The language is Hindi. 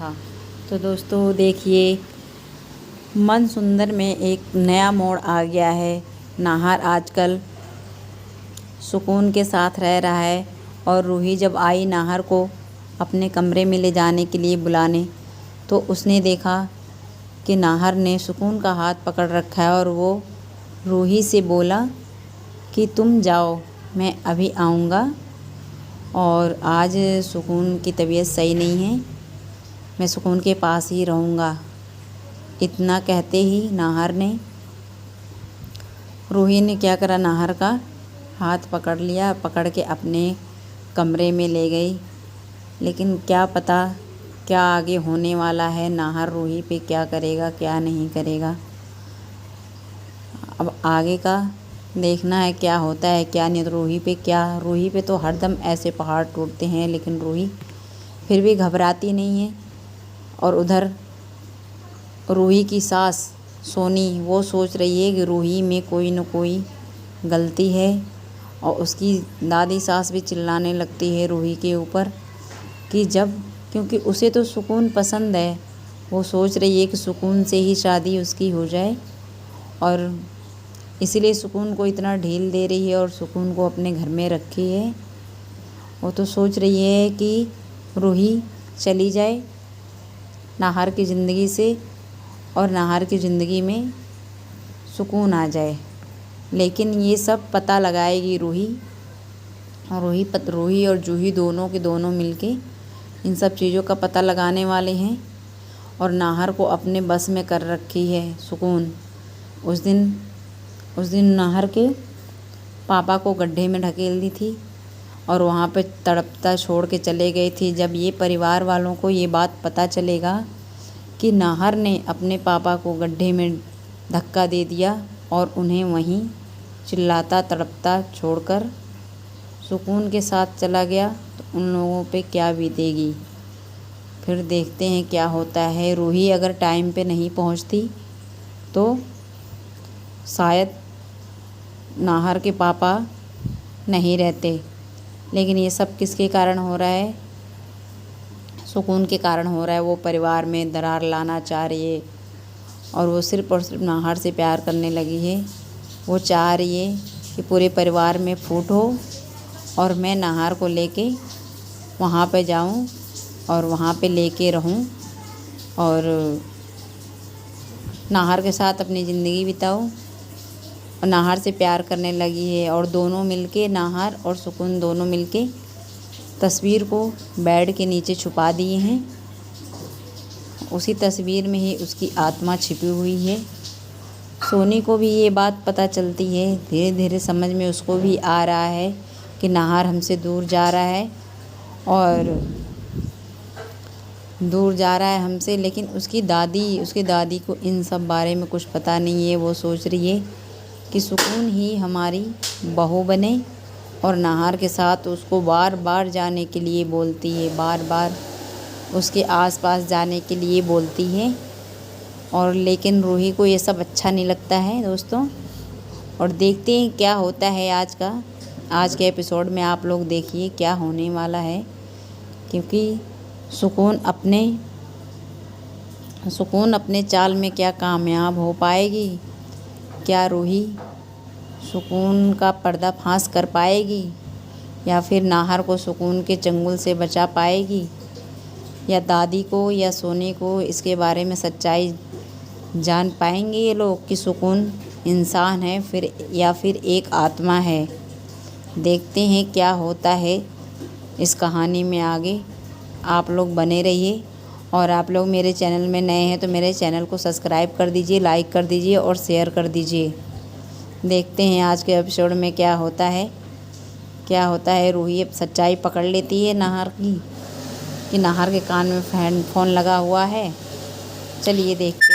था। तो दोस्तों देखिए, मन सुंदर में एक नया मोड़ आ गया है। नाहर आजकल सुकून के साथ रह रहा है और रूही जब आई नाहर को अपने कमरे में ले जाने के लिए बुलाने, तो उसने देखा कि नाहर ने सुकून का हाथ पकड़ रखा है और वो रूही से बोला कि तुम जाओ, मैं अभी आऊँगा और आज सुकून की तबीयत सही नहीं है, मैं सुकून के पास ही रहूँगा। इतना कहते ही नाहर ने रूही ने क्या करा, नाहर का हाथ पकड़ लिया, पकड़ के अपने कमरे में ले गई। लेकिन क्या पता क्या आगे होने वाला है, नाहर रूही पे क्या करेगा क्या नहीं करेगा। अब आगे का देखना है क्या होता है क्या नहीं। तो रूही पे तो हरदम ऐसे पहाड़ टूटते हैं, लेकिन रूही फिर भी घबराती नहीं है। और उधर रूही की सास सोनी वो सोच रही है कि रूही में कोई न कोई गलती है, और उसकी दादी सास भी चिल्लाने लगती है रूही के ऊपर कि क्योंकि उसे तो सुकून पसंद है, वो सोच रही है कि सुकून से ही शादी उसकी हो जाए, और इसीलिए सुकून को इतना ढील दे रही है और सुकून को अपने घर में रखी है। वो तो सोच रही है कि रूही चली जाए नाहर की ज़िंदगी से और नाहर की ज़िंदगी में सुकून आ जाए। लेकिन ये सब पता लगाएगी रूही, और रूही और जूही दोनों के दोनों मिलके इन सब चीज़ों का पता लगाने वाले हैं। और नाहर को अपने बस में कर रखी है सुकून। उस दिन नाहर के पापा को गड्ढे में ढकेल दी थी और वहाँ पे तड़पता छोड़ के चले गई थी। जब ये परिवार वालों को ये बात पता चलेगा कि नाहर ने अपने पापा को गड्ढे में धक्का दे दिया और उन्हें वहीं चिल्लाता तड़पता छोड़कर सुकून के साथ चला गया, तो उन लोगों पे क्या बीतेगी। फिर देखते हैं क्या होता है। रूही अगर टाइम पे नहीं पहुंचती तो शायद नाहर के पापा नहीं रहते। लेकिन ये सब किसके कारण हो रहा है, सुकून के कारण हो रहा है। वो परिवार में दरार लाना चाह रही है और वो सिर्फ़ और सिर्फ नाहर से प्यार करने लगी है। वो चाह रही है कि पूरे परिवार में फूट हो और मैं नाहर को लेके वहाँ पे जाऊँ और वहाँ पे लेके रहूँ और नाहर के साथ अपनी ज़िंदगी बिताऊँ। और नाहर से प्यार करने लगी है और दोनों मिलके, नाहर और सुकून दोनों मिलके तस्वीर को बेड के नीचे छुपा दिए हैं। उसी तस्वीर में ही उसकी आत्मा छिपी हुई है। सोनी को भी ये बात पता चलती है, धीरे धीरे समझ में उसको भी आ रहा है कि नाहर हमसे दूर जा रहा है और दूर जा रहा है हमसे। लेकिन उसकी दादी को इन सब बारे में कुछ पता नहीं है। वो सोच रही है कि सुकून ही हमारी बहू बने और नाहर के साथ उसको बार बार जाने के लिए बोलती है, बार बार उसके आसपास जाने के लिए बोलती है। और लेकिन रूही को ये सब अच्छा नहीं लगता है दोस्तों। और देखते हैं क्या होता है आज के एपिसोड में। आप लोग देखिए क्या होने वाला है, क्योंकि सुकून अपने चाल में क्या कामयाब हो पाएगी। क्या रूही सुकून का पर्दाफाश कर पाएगी या फिर नाहर को सुकून के चंगुल से बचा पाएगी, या दादी को या सोनी को इसके बारे में सच्चाई जान पाएंगे ये लोग कि सुकून इंसान है या फिर एक आत्मा है। देखते हैं क्या होता है इस कहानी में आगे। आप लोग बने रहिए और आप लोग मेरे चैनल में नए हैं तो मेरे चैनल को सब्सक्राइब कर दीजिए, लाइक कर दीजिए और शेयर कर दीजिए। देखते हैं आज के एपिसोड में क्या होता है। रूही अब सच्चाई पकड़ लेती है नाहर की कि नाहर के कान में फ़ोन लगा हुआ है। चलिए देख